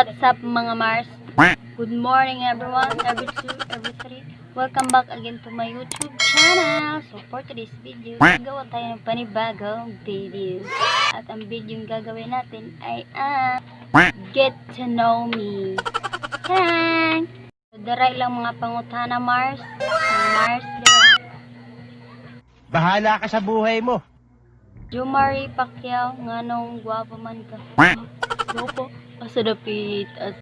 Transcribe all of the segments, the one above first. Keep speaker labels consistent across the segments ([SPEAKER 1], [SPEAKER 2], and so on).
[SPEAKER 1] What's up mga Mars? Good morning everyone, every two, every three. Welcome back again to my YouTube channel. So for today's video, gagawa tayo ng panibagong video. At ang video yung gagawin natin ay Get to Know Me. Yan! So daray lang mga pangutana Mars. Mars,
[SPEAKER 2] Bahala ka sa buhay mo.
[SPEAKER 1] Jumari Pacquiao, nganong gwapo man ka. Gwapo, asa dapit as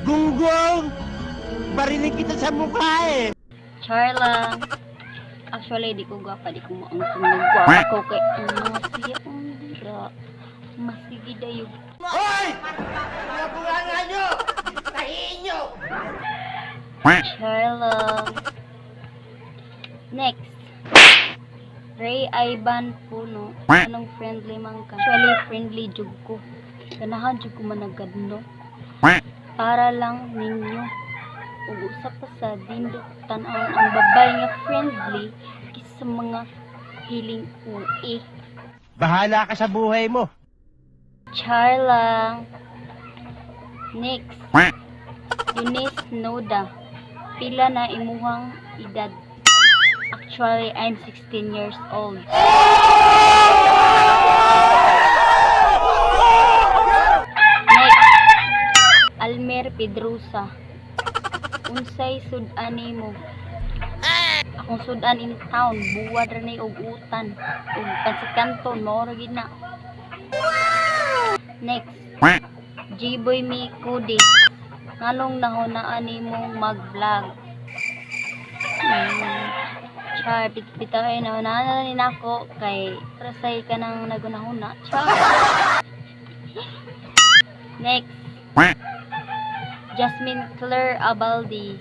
[SPEAKER 2] Gunggong! Barinig kita sa mukha eh.
[SPEAKER 1] char lang. Actually, di ko gwapa, di ko maangkong nagwapa ko kay mga siya kong dira. Masigi dayo.
[SPEAKER 2] Hoy! Mga bunganga nyo! Tahiin nyo!
[SPEAKER 1] Char lang. Next. Ray Ivan Puno. Anong friendly man ka? Actually, friendly jug ko. Ganahan jug ko managadno. Para lang ninyo. Ug usa pa sa dindot tan-aw ang babay nga friendly kaysa mga hiling ui.
[SPEAKER 2] Bahala ka sa buhay mo.
[SPEAKER 1] Char lang. Next. Eunice Noda. Pila na imuhang edad? Actually, I'm 16 years old. Next. Almer Pedrosa. Unsay sudan mo? Akong sudan in town, buwad ra nay og utan. Ug pansikanton mao ra gid na. Next. G-Boy Mikudi. Nganong nahunaan nimo mag-vlog? Char, pitay na nananin ako kay trasay ka nang nagunahuna. Char. Next. Jasmine Claire Abaldi.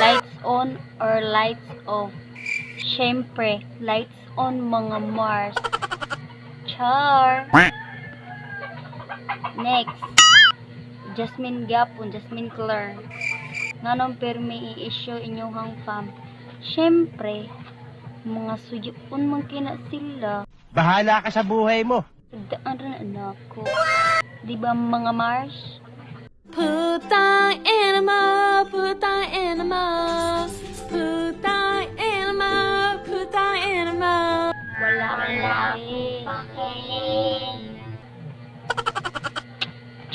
[SPEAKER 1] Lights on or lights off? Syempre, lights on mga Mars. Char. Next. Jasmine Gapon, Jasmine Claire. Nganong permi i-issue inyong fam? Syempre, mga suyupon man kina sila.
[SPEAKER 2] Bahala ka sa buhay mo.
[SPEAKER 1] Daan rin anak ko. Diba mga Mars?
[SPEAKER 3] Putang animal, putang animal, putang animal, putang animal.
[SPEAKER 1] Wala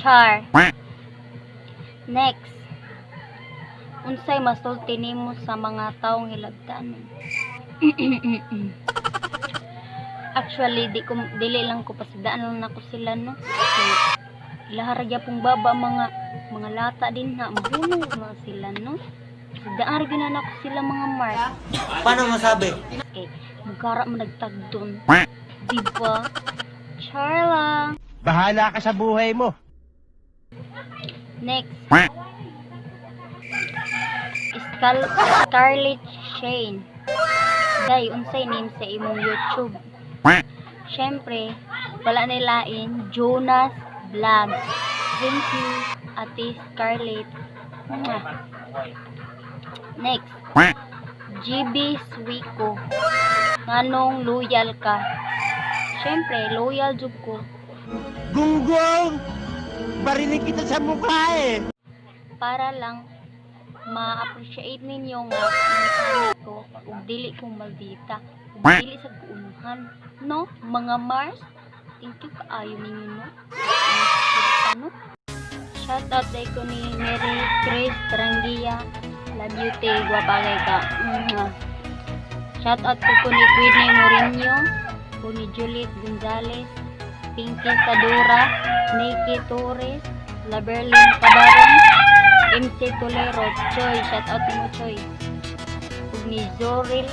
[SPEAKER 1] Char. Next. Unsay masulti nimo sa mga taong hilabtan? Actually, dili lang ko pasidaan lang nako sila no. So, ilaharagya pong baba mga lata din na mahunong mga sila no. Sidaan gyud na nako sila mga Mark.
[SPEAKER 2] Paano masabi?
[SPEAKER 1] Okay, magkara mo nagtagdon. Diba? Char lang.
[SPEAKER 2] Bahala ka sa buhay mo.
[SPEAKER 1] Next. Scarlett Shane. Day, unsay name sa imong YouTube? Syempre, wala nilain, Jonas Vlog. Thank you, Ate Scarlett. Next. GB Swiko. Nganong loyal ka? Syempre, loyal jud ko.
[SPEAKER 2] Gunggong! Barinig kita sa mukha eh.
[SPEAKER 1] Para lang ma-appreciate ninyo nga ang ko ug dili kong maldita ug dili sa kuunuhan no mga Mars. Thank you kaayo ninyo no. Ano? Shout out day ko ni Mary Grace Tarangia. Love you te, gwapagay ka. Shout out ko ni Queenie Morinho, ko ni Juliet Gonzales, Pinky Sadura, Nikki Torres, Laberlin Cabaron, MC Tolero, Choy, shout out mo Choy. Ug ni Zoril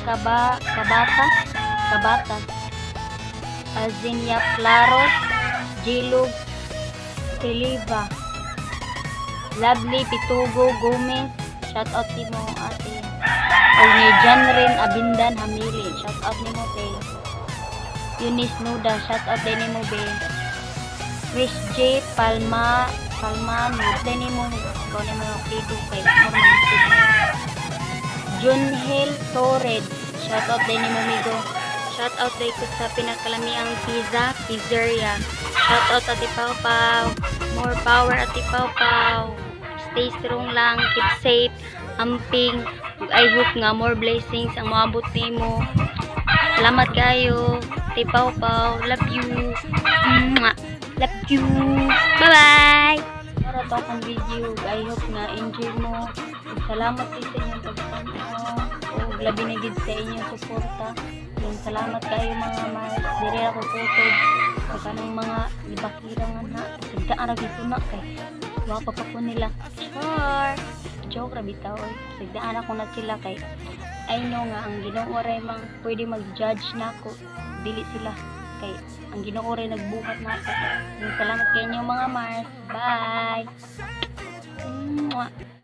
[SPEAKER 1] Kabata, Azinia Claros, Jilug Siliva, Lovely Pitugo Gomez, shout out mo ate. Ug ni Janrin Abindan Hamili, shout out nimo te. Eunice Nuda, shout out din mo be. Chris J Palman, din mo ko ni mo pito kay Junhel Torres, shout out din mo migo. Shout out day ko sa pinakalamiang pizzeria. Shout out Ate Pau Pau. More power Ate Pau Pau. Stay strong lang, keep safe, amping. I hope nga more blessings ang maabot nimo. Salamat kayo. Ate Pau Pau, love you. Mwah. Love you. Bye-bye. Para to akong video. I hope na enjoy mo. Salamat kayo sa inyong pagtanaw. O labi na gid sa inyong suporta. Yung salamat kayo mga mas. Dire ako tutod. Pag anong mga libakirangan na. Sigdaan ra gito na kay. Wapa pa po nila. Sure. Joke ra bitaw. Sigdaan ako na sila kay. I know nga ang Ginoo ray mang pwede mag-judge na ako. Dili sila kay ang Ginoo ray nagbuhat na ako. Yung salamat kay inyo mga Mars. Bye. Mwah.